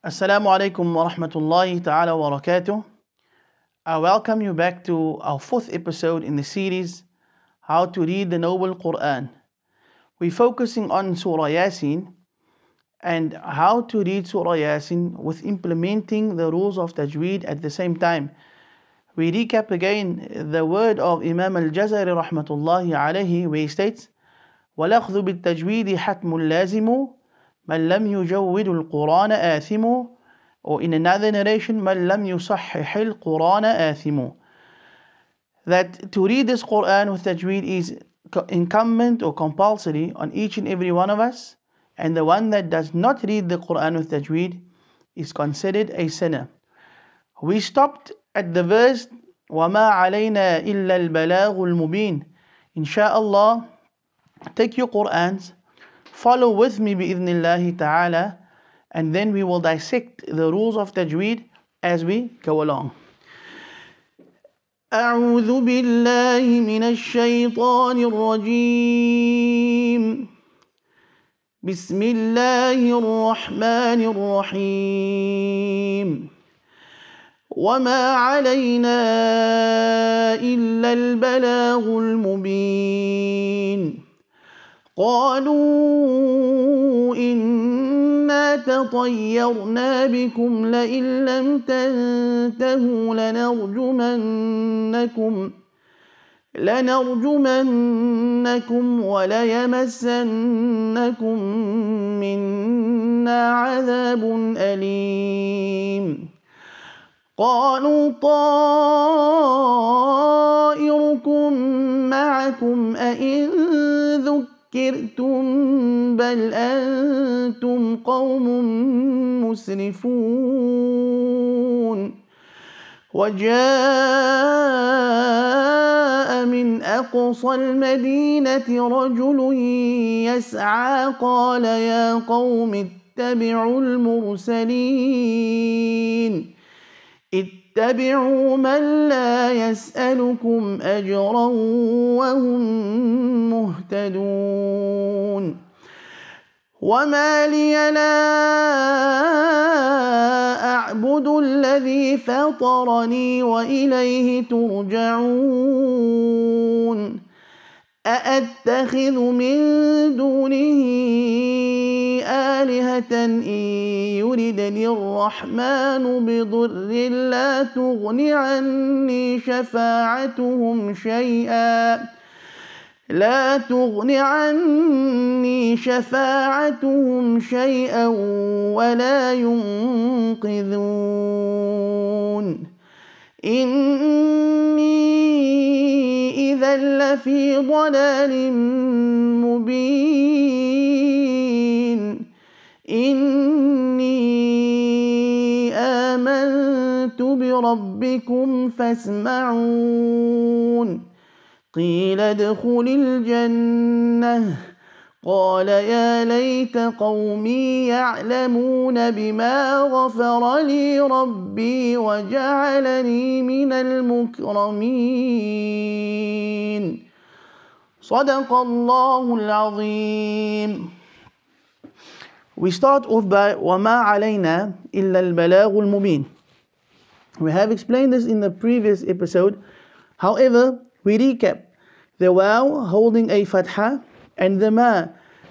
Assalamu alaikum wa rahmatullahi ta'ala wa barakatuh. I welcome you back to our fourth episode in the series, How to Read the Noble Quran. We're focusing on Surah Yaaseen and how to read Surah Yaaseen with implementing the rules of Tajweed at the same time. We recap again the word of Imam al-Jazari rahmatullahi alayhi where he states, وَلَأْخْذُ بِالتَّجْوِيدِ حَتْمٌ لَازِمُ مَنْ لَمْ يُجَوِّدُ الْقُرْآنَ آثِمُ. Or in another narration, مَنْ لَمْ يُصَحِّحِ الْقُرْآنَ آثِمُ. That to read this Quran with Tajweed is incumbent or compulsory on each and every one of us, and the one that does not read the Quran with Tajweed is considered a sinner. We stopped at the verse وَمَا عَلَيْنَا إِلَّا الْبَلَاغُ الْمُبِينَ. Insha'Allah, take your Qur'ans, follow with me bi'idhnillahi ta'ala, and then we will dissect the rules of Tajweed as we go along. أعوذ بالله من الشيطان الرجيم. بسم الله الرحمن الرحيم. وما علينا إلا البلاغ المبين. قالوا إنا تطيرنا بكم لئن لم تنتهوا لنرجمنكم وليمسنكم منا عذاب أليم. قالوا طائركم معكم أئن ذكرتم بل أنتم قوم مسرفون. وجاء من أقصى المدينة رجل يسعى قال يا قوم اتبعوا المرسلين اتبعوا من لا يسألكم أجرا وهم مهتدون. وما لي لا أعبد الذي فطرني وإليه ترجعون. أأتخذ من دونه آلهة إن يردني الرحمن بضر لا تغن عني شفاعتهم شيئا ولا ينقذون. إني إذا لفي ضلال مبين. إني آمنت بربكم فاسمعون. قيل ادخل الجنة قال يا ليت قومي يعلمون بما غفر لي ربي وجعلني من المكرمين. صدق الله العظيم. We start off by وَمَا عَلَيْنَا إِلَّا الْبَلَاغُ الْمُبِينَ. We have explained this in the previous episode. However, we recap. The waw holding a fatha and the ma.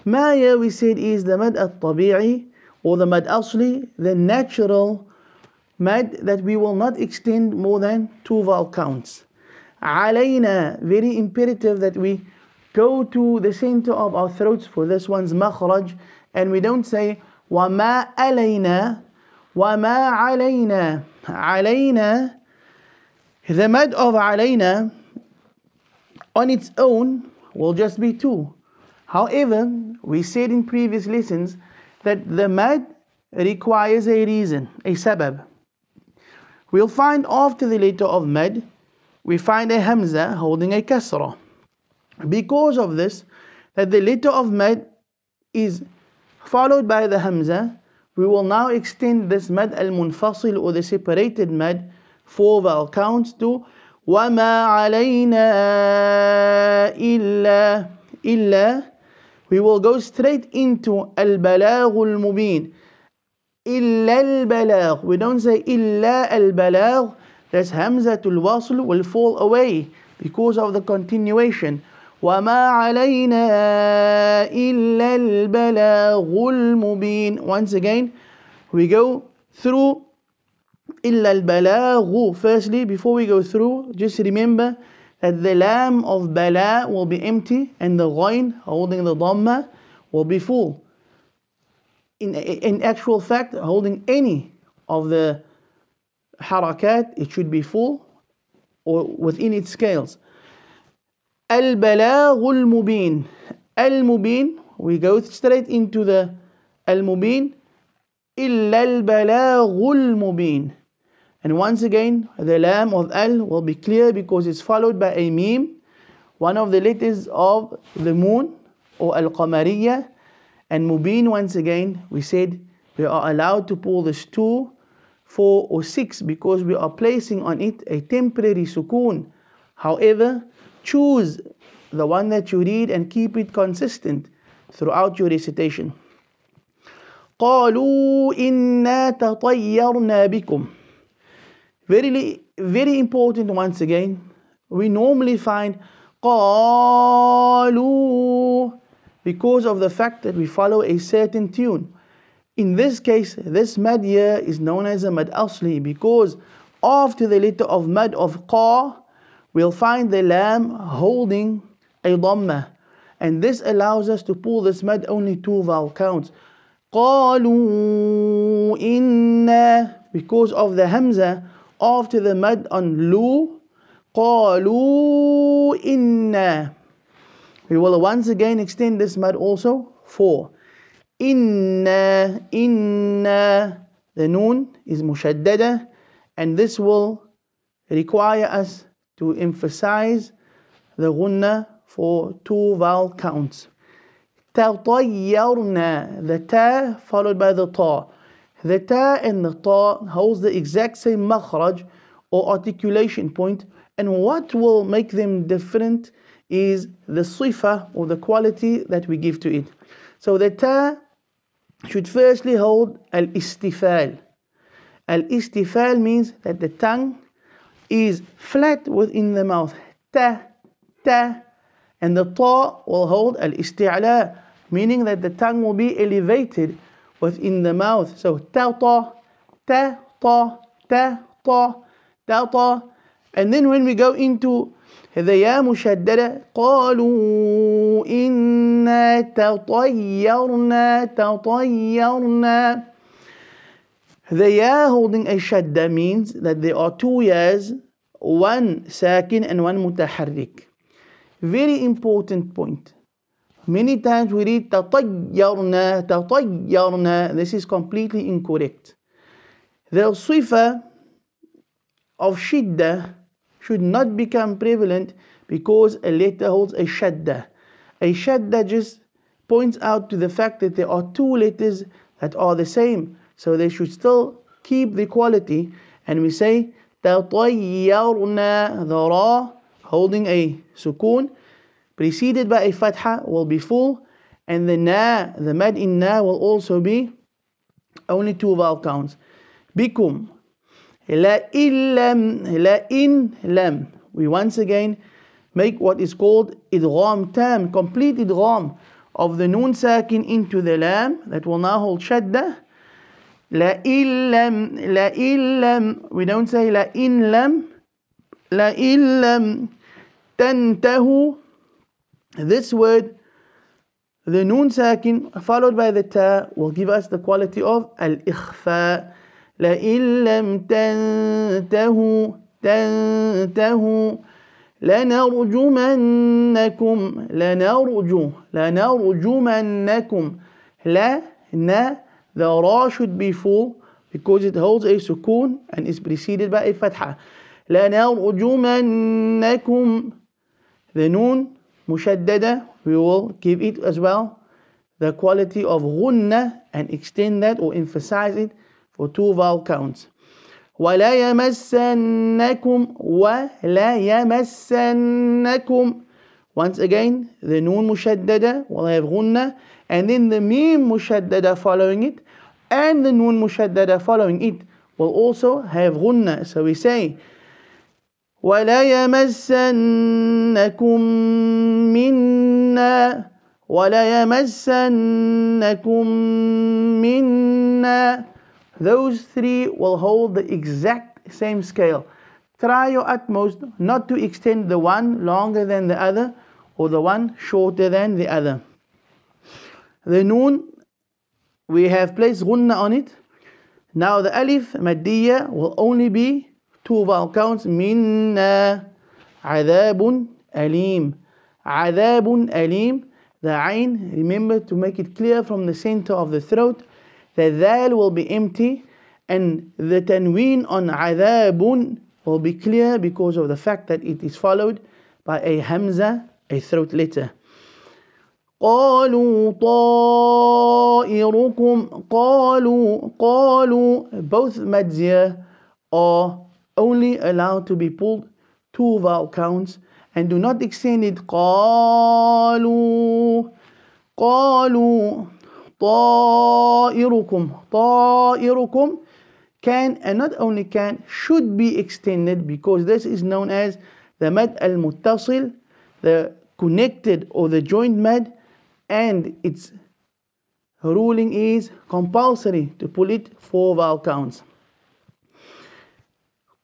Ma here we said is the mad al-tabi'i or the mad asli, the natural mad that we will not extend more than 2 vowel counts. Alayna, very imperative that we go to the center of our throats for this one's makhraj, and we don't say wa ma alayna, wa ma alayna. Alayna, the mad of alayna on its own will just be 2. However, we said in previous lessons that the mad requires a reason, a sabab. We'll find after the letter of mad, we find a hamza holding a kasra. Because of this, that the letter of mad is followed by the hamza, we will now extend this mad al-munfasil or the separated mad 4 vowel counts to وَمَا عَلَيْنَا إِلَّا. We will go straight into al-balagh al-mubin. إلا البلاغ. We don't say إلا البلاغ. That's Hamzatul Wasl will fall away because of the continuation. وما علينا إلا البلاغ المبين. Once again, we go through إلا البلاغ. Firstly, before we go through, just remember that the lam of bala will be empty and the ghain holding the dhamma will be full. In actual fact, holding any of the harakat, it should be full or within its scales. Al-balagh al-mubin. Al-mubin, we go straight into the al-mubin. Illa al-balagh al-mubin. And once again, the lam of al will be clear because it's followed by a mim, one of the letters of the moon or al-qamariyya. And mubin, once again, we said we are allowed to pull this 2, 4 or 6 because we are placing on it a temporary sukoon. However, choose the one that you read and keep it consistent throughout your recitation. قالوا إنا تطيرنا بكم. Very important once again. We normally find قالوا because of the fact that we follow a certain tune. In this case, this mad here is known as a mad asli because after the letter of mad of qa, we'll find the lam holding a dhamma. And this allows us to pull this mad only 2 vowel counts. قالوا إنا, because of the hamza after the mad on lu, قالوا إنا. We will once again extend this mad also for Inna, the noon is mushaddada, and this will require us to emphasize the gunna for 2 vowel counts. Tatayyarna, the ta followed by the ta. The ta and the ta holds the exact same makhraj or articulation point, and what will make them different is the sifa or the quality that we give to it. So the ta should firstly hold al-istifal. Al-istifal means that the tongue is flat within the mouth. Ta, ta. And the ta will hold al-isti'la, meaning that the tongue will be elevated within the mouth. So ta, ta, ta, ta, ta, ta, ta, ta. And then when we go into the ya mushaddada, قالوا إنا تطيرنا. The ya holding a shadda means that there are 2 yas, one sakin and one mutaharrik. Very important point. Many times we read تطيرنا. This is completely incorrect. The sifa of shidda should not become prevalent because a letter holds a shadda. A shadda just points out to the fact that there are 2 letters that are the same, so they should still keep the quality. And we say تطيرنا, the ra holding a sukoon preceded by a fatha will be full, and the na, the mad in na, will also be only 2 vowel counts. Bikum. La in lam. We once again make what is called idgham tam, complete idgham of the noon sakin into the lam that will now hold shadda. La illam. We don't say la in lam. La illam tantahu. This word, the noon sakin followed by the ta, will give us the quality of al-ikhfa. لئن لم تنتهوا لنرجمنكم. La, na, the ra should be full because it holds a sukoon and is preceded by a fatha. لنرجمنكم. The noon mushaddada, we will give it as well the quality of ghunna and extend that or emphasize it for 2 vowel counts. وَلَا يَمَسَّنَّكُمْ. Once again, the noon mushaddada will have ghunna, and then the mim mushaddada following it. and the noon mushaddada following it will also have ghunna. So we say وَلَا يَمَسَّنَّكُم مِّنَّا وَلَا يَمَسَّنَّكُم مِّنَّا. Those three will hold the exact same scale. Try your utmost not to extend the one longer than the other or the one shorter than the other. The noon, we have placed ghunna on it. Now the alif maddiya will only be two vowel counts. Minna adhabun alim. Adhabun alim. The ayn, remember to make it clear from the center of the throat. The dhal will be empty, and the tanween on adhabun will be clear because of the fact that it is followed by a hamza, a throat letter. قالوا طائركم قالوا. Both mads here are only allowed to be pulled two vowel counts and do not extend it. قالوا طائركم can, and not only can, should be extended, because this is known as the mad al-muttasil, the connected or the joint mad, and its ruling is compulsory to pull it four vowel counts.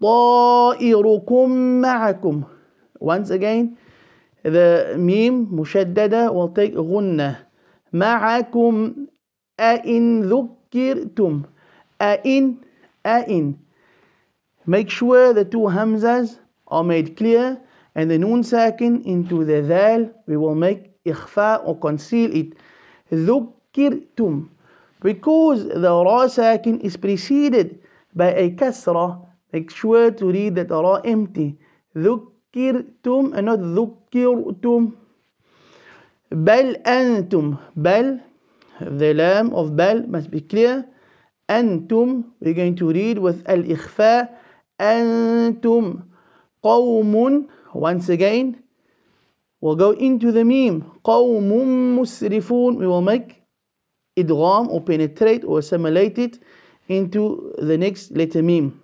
طائركم معكم. Once again, the mim mushaddada will take ghunna. معكم أئن ذكرتم. أئن. Make sure the two hamzas are made clear, and the noon sakin into the dhal we will make ikhfa or conceal it. ذكرتم. Because the ra sakin is preceded by a kasra, make sure to read that ra empty. ذكرتم and not ذكرتم. بل أنتم. بل, the lam of bal must be clear. أنتم, we're going to read with al-ikhfa. أنتم قوم. Once again, we'll go into the meme. قوم مسرفون. We will make idgham or penetrate or assimilate it into the next letter meme.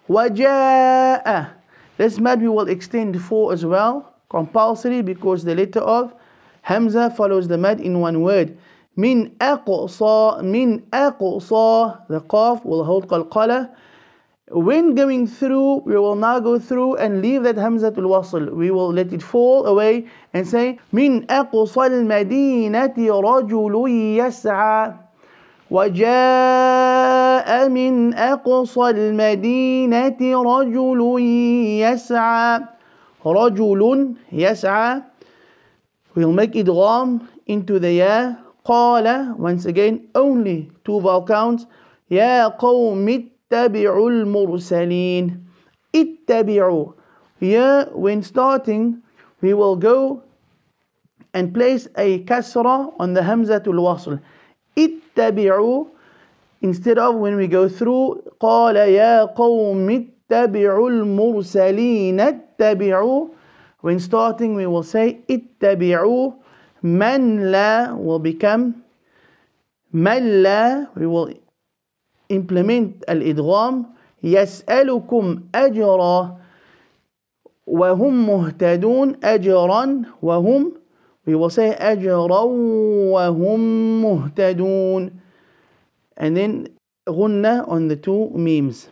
وجاء. This mad we will extend four as well, compulsory, because the letter of hamza follows the mad in one word. من أقصى. The qaf will hold qalqala. When going through, we will now go through and leave that hamzatul wasl. We will let it fall away and say من أقصى المدينة رجل يسعى. وجاء من أقصى المدينة رجل يسعى. رجل يسعى. We'll make idgham into the ya. قال, once again, only two vowel counts. يا قوم اتبعوا المرسلين. اتبعوا. Here, when starting, we will go and place a kasra on the hamzatul wasl. اتبعوا, instead of when we go through قال يا قوم اتبعوا المرسلين. اتبعوا. When starting, we will say اتبعوا. من لا will become من لا. We will implement al-idgham. يسألكم أجرا وهم مهتدون. أجرا وهم. We will say أجرا وهم مهتدون. And then غنة on the two memes.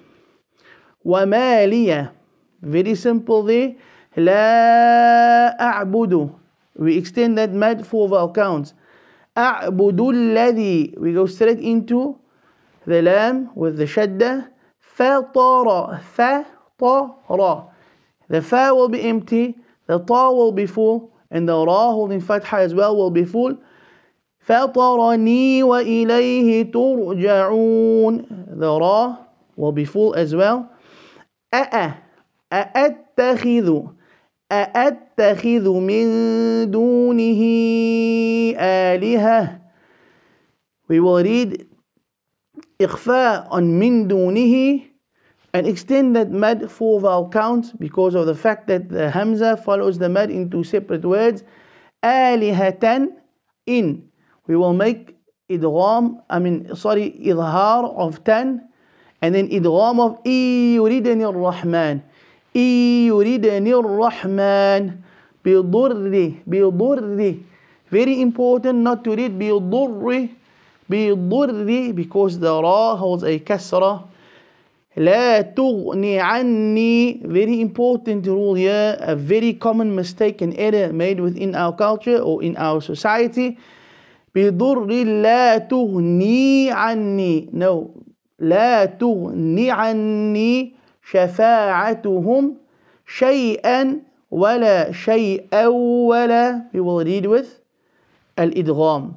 ومالية. Very simple there. لا أعبد. We extend that mad four vowel counts. أعبد الذي. We go straight into the lam with the shadda. فطر. فطر. The fa will be empty, the ta will be full, and the ra holding fatha as well will be full. فطرني وإليه ترجعون. The ra will be full as well. أأتخذ. أأتخذ من دونه آلهة. We will read إخفاء on من دونه and extend that mad four vowel count because of the fact that the hamza follows the mad in two separate words. آلهة in. We will make idhar of tan, and then idgham of yuridani ar-Rahman. yuridani ar-Rahman. Bidurri. Very important not to read bidurri, because the ra holds a kasra. La tughni anni. Very important rule here, a very common mistake and error made within our culture or in our society. بضر لا تغني عني. No. لا تغني عني شفاعتهم شيئا ولا شيئا ولا. We will read with الإدغام.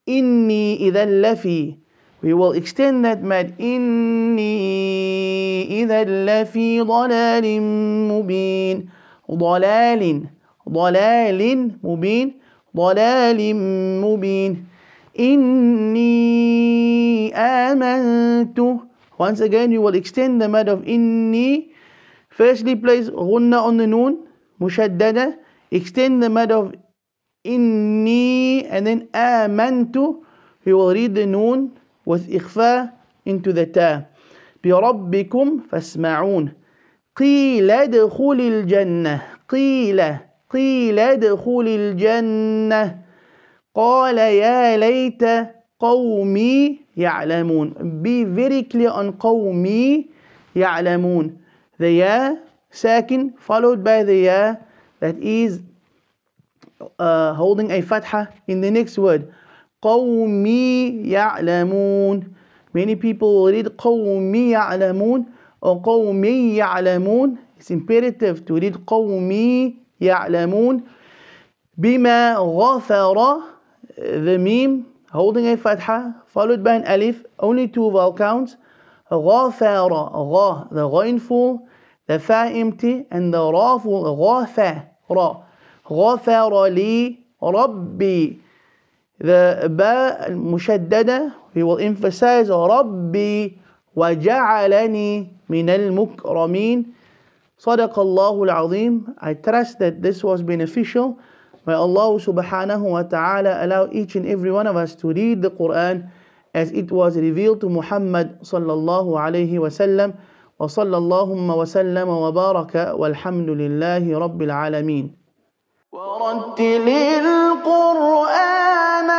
إني إذا لفي. We will extend that mad. إني إذا لفي ضلال مبين. ضلال مبين. ضلال مبين. إني آمنت. Once again you will extend the mad of إني. Firstly place غنة on the noon مشددة. Extend the mad of إني and then آمنت. We will read the noon with إخفاء into the تا. بربكم فاسمعون. قيل ادخل الجنة. قيل ادخل الجنة. قال يا ليت قومي يعلمون. Be very clear on قومي يعلمون. The ya sakin followed by the ya that is holding a fatha in the next word. قومي يعلمون. Many people will read قومي يعلمون or قومي يعلمون. It's imperative to read قومي يعلمون. بما غفر. The meme holding a fatha followed by an alif, only 2 vowel counts. غفر. غا, the ghain full, the fa empty, and the ra full. غفر. را. غفر لي ربي. The ba mushaddada, we will emphasize ربي وجعلني من المكرمين. صدق الله العظيم. I trust that this was beneficial. May Allah subhanahu wa ta'ala allow each and every one of us to read the Quran as it was revealed to Muhammad sallallahu alayhi wa sallam. Wa sallallahu wa sallam wa baraka walhamdulillahi rabbil alameen. ورتل القرآن